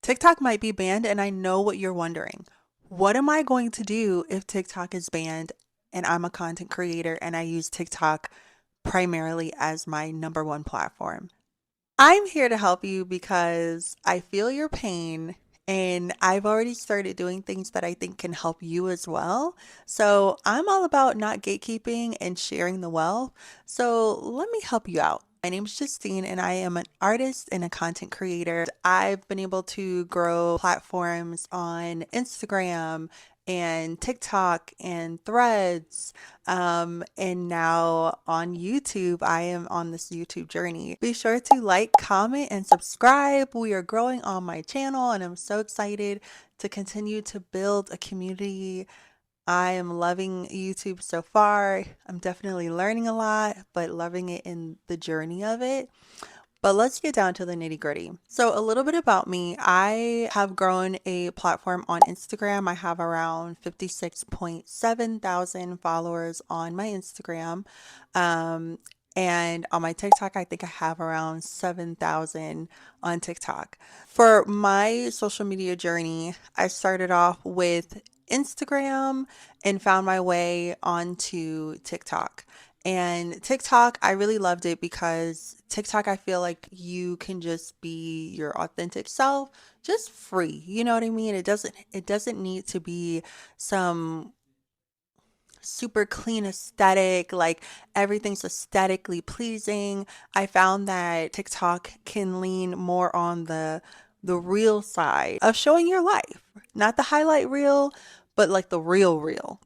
TikTok might be banned, and I know what you're wondering. What am I going to do if TikTok is banned and I'm a content creator and I use TikTok primarily as my number one platform? I'm here to help you because I feel your pain and I've already started doing things that I think can help you as well. So I'm all about not gatekeeping and sharing the wealth. So let me help you out. My name is Justine and I am an artist and a content creator. I've been able to grow platforms on Instagram and TikTok and Threads. And now on YouTube, I am on this YouTube journey. Be sure to like, comment, and subscribe. We are growing on my channel, and I'm so excited to continue to build a community. I am loving YouTube so far. I'm definitely learning a lot, but loving it in the journey of it. But let's get down to the nitty gritty. So, a little bit about me. I have grown a platform on Instagram. I have around 56.7 thousand followers on my Instagram. Um, and on my TikTok, I think I have around 7,000 on TikTok. For my social media journey, I started off with Instagram and found my way onto TikTok. And TikTok, I really loved it because TikTok, I feel like you can just be your authentic self, just free. You know what I mean? It doesn't need to be some super clean aesthetic, like everything's aesthetically pleasing. I found that TikTok can lean more on the real side of showing your life, not the highlight reel, but like the real real.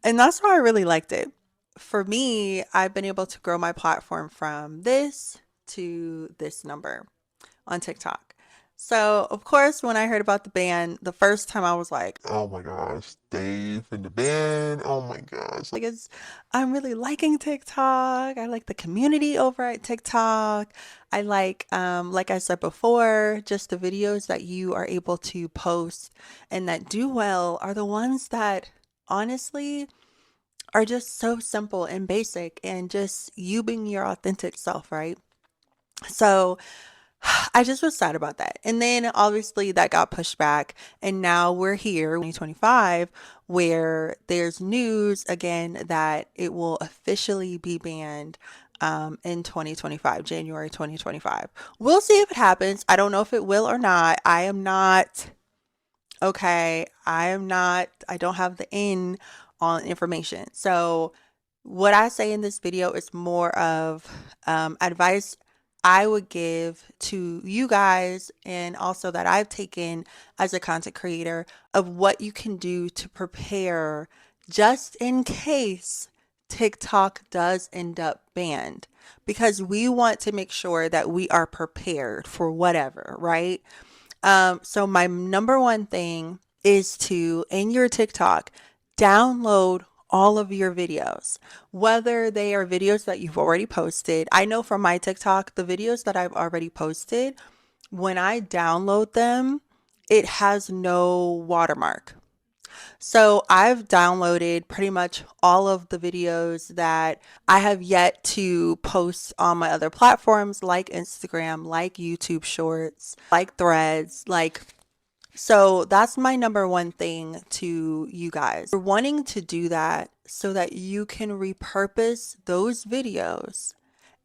And that's why I really liked it. For me, I've been able to grow my platform from this to this number on TikTok. So, of course, when I heard about the ban, the first time I was like, Oh my gosh, Dave and the band. Oh my gosh. it's, I'm really liking TikTok. I like the community over at TikTok. I like I said before, just the videos that you are able to post and that do well are the ones that honestly are just so simple and basic and just you being your authentic self, right? So I just was sad about that. And then obviously that got pushed back. And now we're here, 2025, where there's news again that it will officially be banned in 2025, January 2025. We'll see if it happens. I don't know if it will or not. I am not, okay, I don't have the in on information. So what I say in this video is more of advice I would give to you guys and also that I've taken as a content creator of what you can do to prepare just in case TikTok does end up banned because we want to make sure that we are prepared for whatever, right? So my number one thing is to, in your TikTok, download all of your videos, whether they are videos that you've already posted. I know from my TikTok, the videos that I've already posted, when I download them, it has no watermark. So I've downloaded pretty much all of the videos that I have yet to post on my other platforms like Instagram, like YouTube Shorts, like Threads, like so that's my number one thing to you guys. You're wanting to do that so that you can repurpose those videos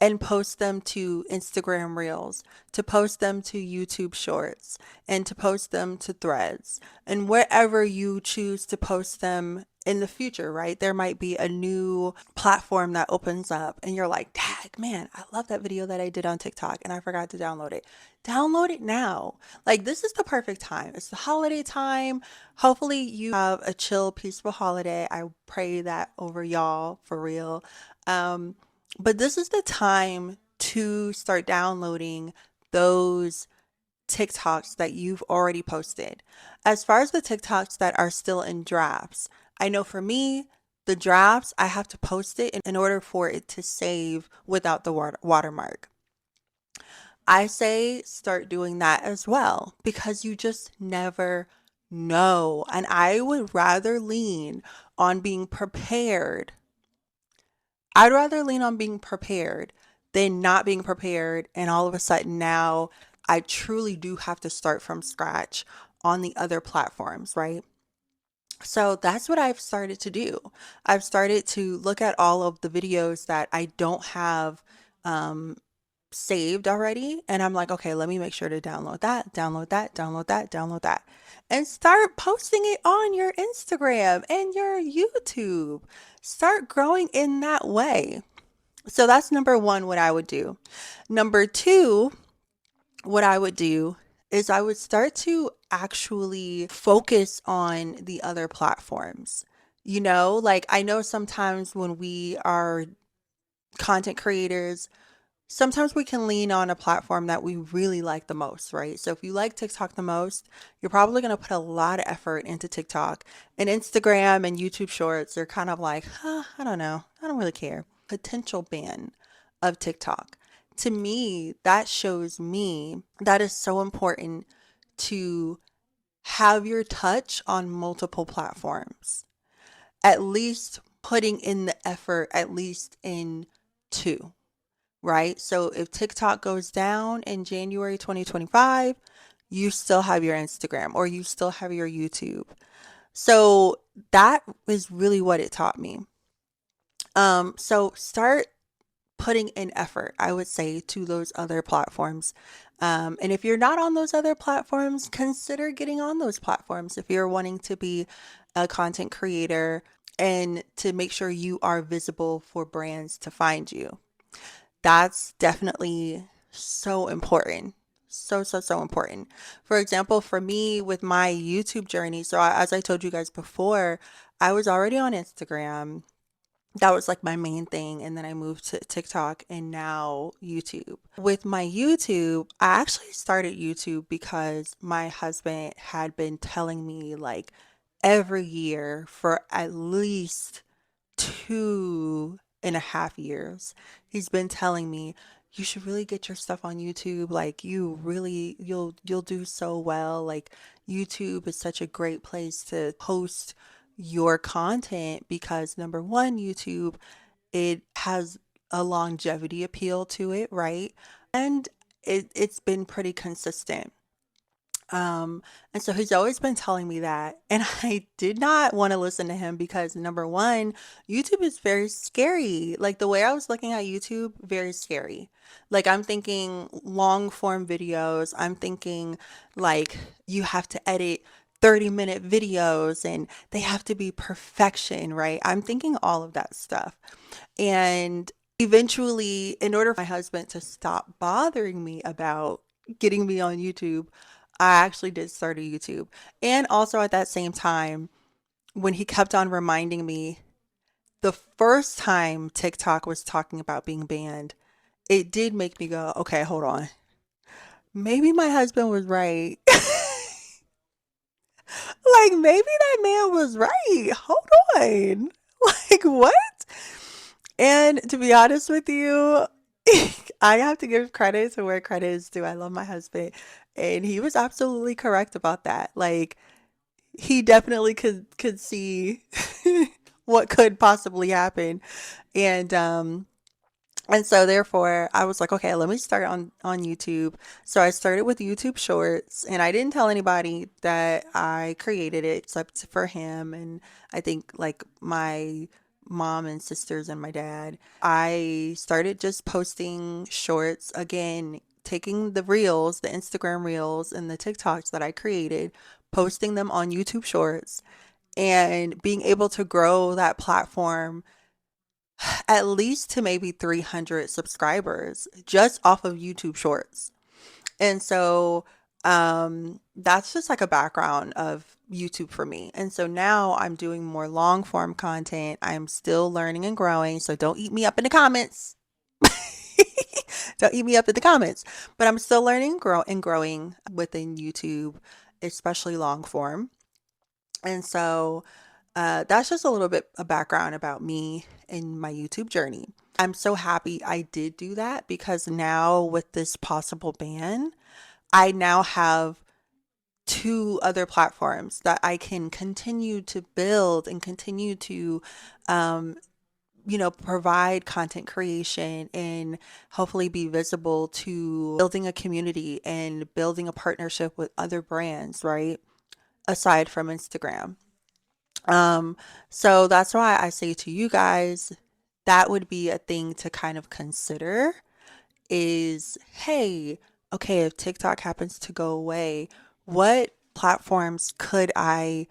and post them to Instagram Reels, to post them to YouTube Shorts, and to post them to Threads, and wherever you choose to post them in the future, right? There might be a new platform that opens up, and you're like, Dad, man, I love that video that I did on TikTok and I forgot to download it. Download it now. Like, this is the perfect time. It's the holiday time. Hopefully, you have a chill, peaceful holiday. I pray that over y'all for real. Um, but this is the time to start downloading those TikToks that you've already posted. As far as the TikToks that are still in drafts, I know for me, the drafts, I have to post it in order for it to save without the watermark. I say start doing that as well because you just never know. And I would rather lean on being prepared. I'd rather lean on being prepared than not being prepared and all of a sudden now I truly do have to start from scratch on the other platforms, right? So that's what I've started to do. I've started to look at all of the videos that I don't have um, saved already. And I'm like, okay, let me make sure to download that, download that, download that, download that, and start posting it on your Instagram and your YouTube. Start growing in that way. So that's number one, what I would do. Number two, what I would do is I would start to actually focus on the other platforms. Like I know sometimes when we are content creators, sometimes we can lean on a platform that we really like the most, right? So if you like TikTok the most, you're probably going to put a lot of effort into TikTok. And Instagram and YouTube Shorts are kind of like, I don't know. I don't really care. Potential ban of TikTok. To me, that shows me that is so important to have your touch on multiple platforms, at least putting in the effort, at least in two, right? So if TikTok goes down in January 2025, you still have your Instagram or you still have your YouTube. So that is really what it taught me. So start putting in effort, I would say, to those other platforms. And if you're not on those other platforms, consider getting on those platforms if you're wanting to be a content creator and to make sure you are visible for brands to find you. That's definitely so important. So, so, so important. For example, for me with my YouTube journey, so as I told you guys before, I was already on Instagram. That was like my main thing. And then I moved to TikTok and now YouTube. With my YouTube, I actually started YouTube because my husband had been telling me like every year for at least 2.5 years. He's been telling me you should really get your stuff on YouTube. Like you'll do so well. Like YouTube is such a great place to post your content because number one, YouTube, it has a longevity appeal to it, right? And it's been pretty consistent. Um, and so he's always been telling me that. And I did not want to listen to him because number one, YouTube is very scary. Like the way I was looking at YouTube, very scary. Like I'm thinking long form videos. I'm thinking like you have to edit 30-minute videos and they have to be perfection, right? I'm thinking all of that stuff. And eventually, in order for my husband to stop bothering me about getting me on YouTube, I actually did start a YouTube. And also at that same time, when he kept on reminding me, the first time TikTok was talking about being banned, it did make me go, okay, hold on. Maybe my husband was right. Like, maybe that man was right. Hold on. Like, what? And to be honest with you, I have to give credit to where credit is due. I love my husband, and he was absolutely correct about that. Like he definitely could see what could possibly happen. And and so therefore I was like, okay, let me start on YouTube. So I started with YouTube Shorts and I didn't tell anybody that I created it except for him and I think like my mom and sisters and my dad. I started just posting shorts again, taking the reels, the Instagram reels and the TikToks that I created, posting them on YouTube Shorts and being able to grow that platform at least to maybe 300 subscribers just off of YouTube Shorts. And so that's just like a background of YouTube for me. And so now I'm doing more long form content. I'm still learning and growing. So don't eat me up in the comments. Don't eat me up in the comments. But I'm still learning and growing within YouTube, especially long form. And so that's just a little bit of background about me and my YouTube journey. I'm so happy I did do that because now with this possible ban, I now have two other platforms that I can continue to build and continue to um, provide content creation and hopefully be visible to building a community and building a partnership with other brands, right? Aside from Instagram. Um, so that's why I say to you guys, that would be a thing to kind of consider is, hey, okay, if TikTok happens to go away, what platforms could I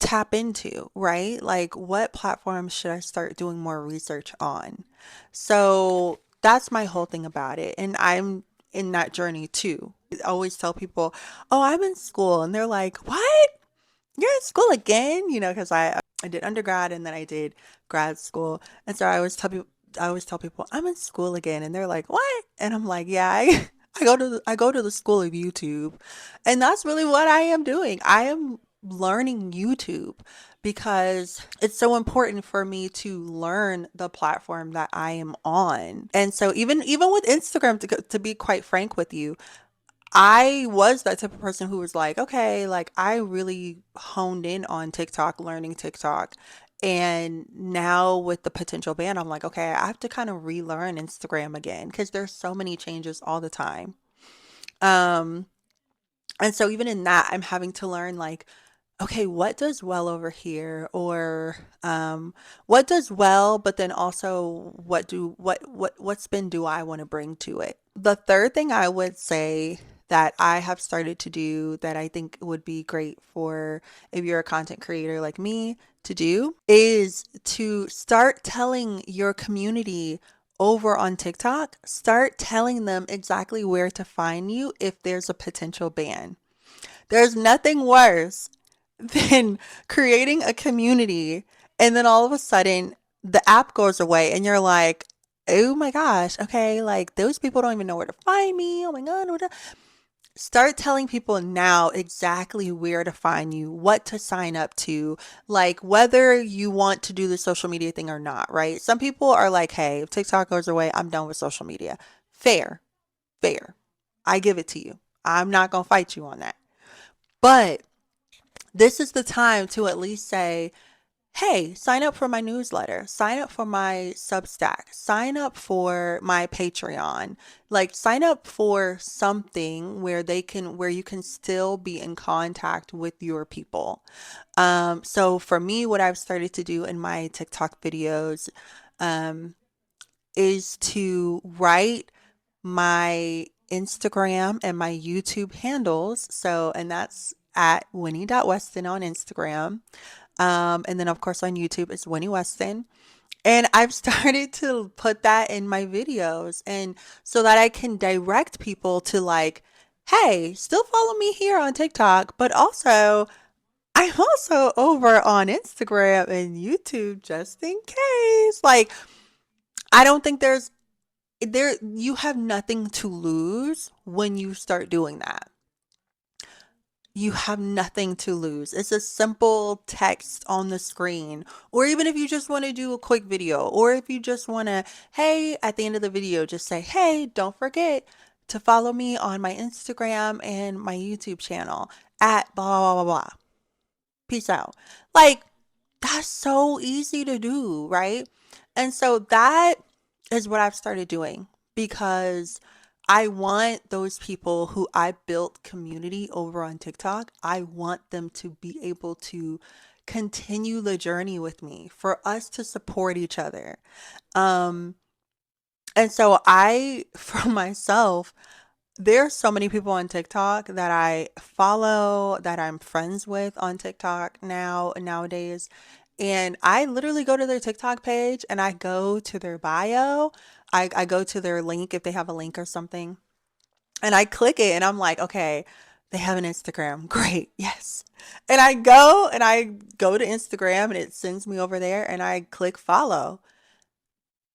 tap into, right? Like, what platforms should I start doing more research on? So that's my whole thing about it. And I'm in that journey too. I always tell people, oh, I'm in school. And they're like, what? You're in school again? Because I did undergrad and then I did grad school. And so I always tell people, I'm in school again. And they're like, what? And I'm like, yeah, I go to the school of YouTube. And that's really what I am doing. I am learning YouTube because it's so important for me to learn the platform that I am on. And so even with Instagram, to be quite frank with you, I was that type of person who was like, okay, like I really honed in on TikTok, learning TikTok. And now with the potential ban, I'm like, okay, I have to kind of relearn Instagram again because there's so many changes all the time. Um, and so even in that, I'm having to learn like, okay, what does well over here? Or what does well, but then also what spin do I want to bring to it? The third thing I would say that I have started to do that I think would be great for if you're a content creator like me to do is to start telling your community over on TikTok, start telling them exactly where to find you if there's a potential ban. There's nothing worse than creating a community and then all of a sudden the app goes away and you're like, oh my gosh, okay, like those people don't even know where to find me. Oh my God. Start telling people now exactly where to find you, what to sign up to, like whether you want to do the social media thing or not, right? Some people are like, hey, if TikTok goes away, I'm done with social media. Fair, fair. I give it to you. I'm not going to fight you on that. But this is the time to at least say, hey, sign up for my newsletter, sign up for my Substack, sign up for my Patreon, like sign up for something where you can still be in contact with your people. So for me, what I've started to do in my TikTok videos, um, is to write my Instagram and my YouTube handles. So, and that's at Winnie.Weston on Instagram. And then, of course, on YouTube, it's Winnie Weston. And I've started to put that in my videos and so that I can direct people to like, hey, still follow me here on TikTok, but also I'm also over on Instagram and YouTube just in case. Like, I don't think you have nothing to lose when you start doing that. You have nothing to lose. It's a simple text on the screen. Or even if you just want to do a quick video, or if you just want to, hey, at the end of the video, just say, hey, don't forget to follow me on my Instagram and my YouTube channel at blah, blah, blah, blah. Peace out. Like, that's so easy to do, right? And so that is what I've started doing because I want those people who I built community over on TikTok, I want them to be able to continue the journey with me, for us to support each other. Um, and so for myself, there are so many people on TikTok that I follow, that I'm friends with on TikTok nowadays. And I literally go to their TikTok page and I go to their bio. I go to their link if they have a link or something. And I click it and I'm like, okay, they have an Instagram. Great. Yes. And I go to Instagram and it sends me over there and I click follow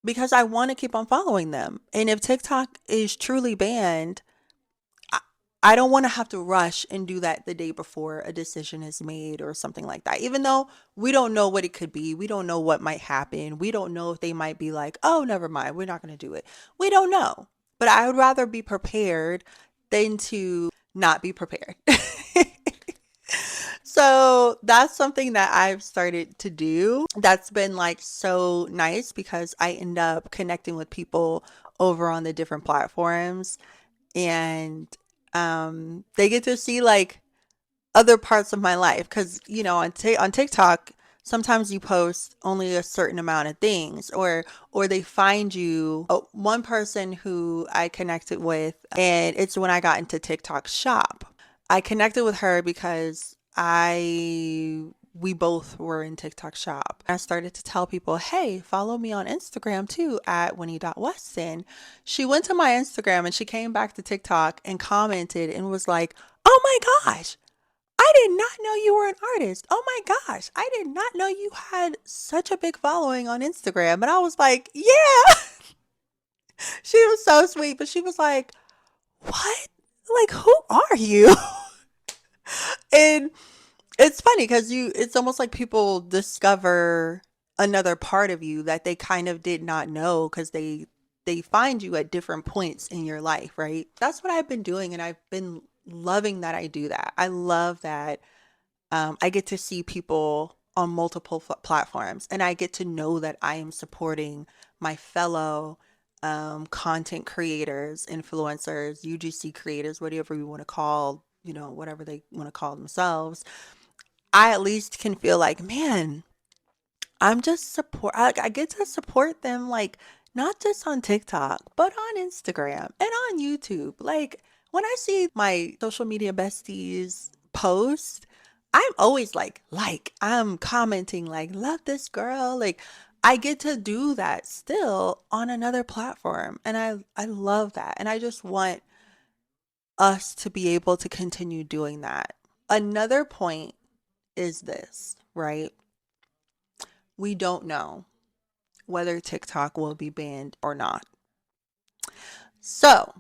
because I want to keep on following them. And if TikTok is truly banned, I, I don't want to have to rush and do that the day before a decision is made or something like that. Even though we don't know what it could be, we don't know what might happen. We don't know if they might be like, oh, never mind, we're not going to do it. We don't know. But I would rather be prepared than to not be prepared. So that's something that I've started to do. That's been like so nice because I end up connecting with people over on the different platforms, and they get to see like other parts of my life because on TikTok sometimes you post only a certain amount of things, or they find you. Oh, one person who I connected with, and it's when I got into TikTok shop. I connected with her because I we both were in TikTok shop. I started to tell people, hey, follow me on Instagram too at Winnie.Weston. She went to my Instagram and she came back to TikTok and commented and was like, oh my gosh, I did not know you were an artist. Oh my gosh, I did not know you had such a big following on Instagram. And I was like, yeah. She was so sweet, but she was like, what? Like, who are you? And it's funny because it's almost like people discover another part of you that they kind of did not know because they find you at different points in your life, right? That's what I've been doing, and I've been loving that I do that. I love that I get to see people on multiple platforms, and I get to know that I am supporting my fellow content creators, influencers, UGC creators, whatever you want to call, whatever they want to call themselves. I at least can feel like, man, I get to support them, like not just on TikTok, but on Instagram and on YouTube. Like when I see my social media besties post, I'm always like I'm commenting like, love this girl. Like I get to do that still on another platform. And I love that. And I just want us to be able to continue doing that. Another point is this, right? We don't know whether TikTok will be banned or not. So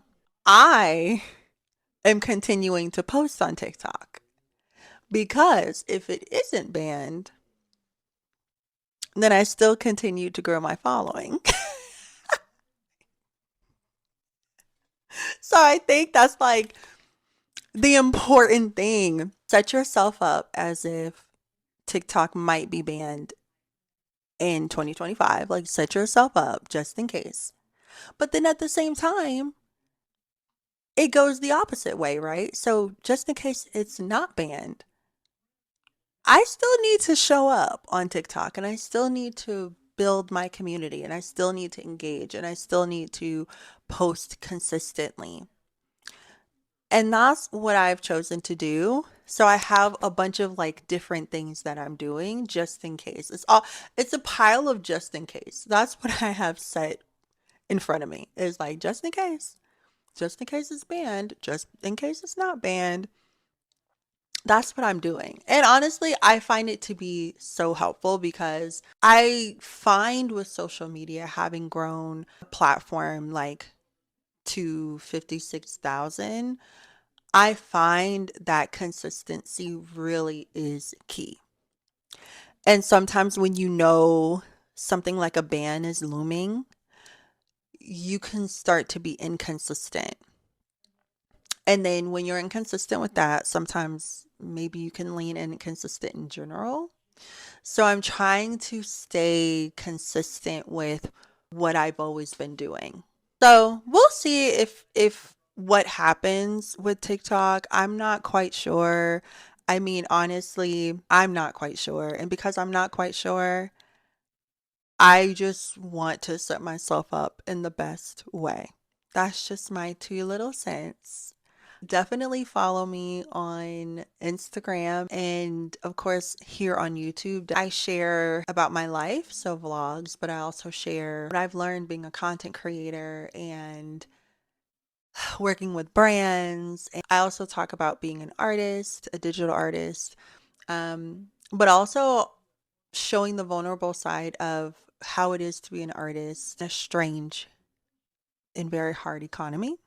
I am continuing to post on TikTok because if it isn't banned, then I still continue to grow my following. So I think that's like the important thing. Set yourself up as if TikTok might be banned in 2025. Like, set yourself up just in case. But then at the same time, it goes the opposite way, right? So just in case it's not banned, I still need to show up on TikTok, and I still need to build my community, and I still need to engage, and I still need to post consistently. And that's what I've chosen to do. So I have a bunch of like different things that I'm doing just in case. It's a pile of just in case. That's what I have set in front of me. Is like just in case. Just in case it's banned, just in case it's not banned. That's what I'm doing. And honestly, I find it to be so helpful because I find with social media, having grown a platform like to 56,000, I find that consistency really is key. And sometimes when you know something like a ban is looming, you can start to be inconsistent. And then when you're inconsistent with that, sometimes maybe you can lean inconsistent in general. So I'm trying to stay consistent with what I've always been doing. So we'll see if what happens with TikTok. I'm not quite sure. I mean, honestly, I'm not quite sure. And because I'm not quite sure, I just want to set myself up in the best way. That's just my two little cents. Definitely follow me on Instagram and, of course, here on YouTube. I share about my life, so vlogs, but I also share what I've learned being a content creator and working with brands. And I also talk about being an artist, a digital artist, but also showing the vulnerable side of how it is to be an artist in a strange and very hard economy.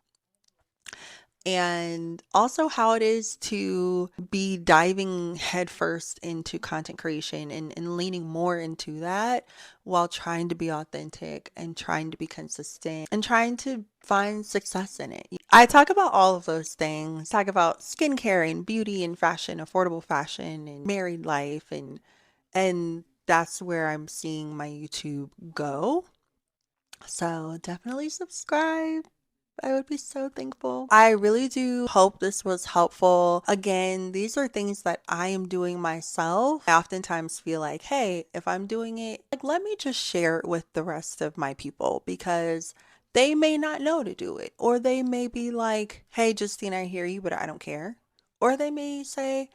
and also how it is to be diving headfirst into content creation and leaning more into that while trying to be authentic and trying to be consistent and trying to find success in it. I talk about all of those things, talk about skincare and beauty and fashion, affordable fashion and married life, and that's where I'm seeing my YouTube go. So definitely subscribe. I would be so thankful. I really do hope this was helpful. Again, these are things that I am doing myself. I oftentimes feel like, hey, if I'm doing it, like, let me just share it with the rest of my people because they may not know to do it. Or they may be like, hey, Justine, I hear you, but I don't care. Or they may say,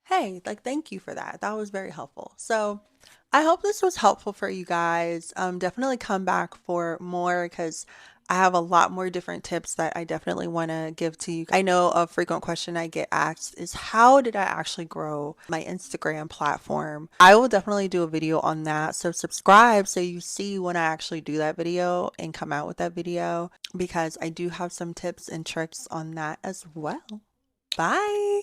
hey, like, thank you for that. That was very helpful. So I hope this was helpful for you guys. Definitely come back for more because I have a lot more different tips that I definitely want to give to you. I know a frequent question I get asked is how did I actually grow my Instagram platform? I will definitely do a video on that. So subscribe so you see when I actually do that video and come out with that video because I do have some tips and tricks on that as well. Bye.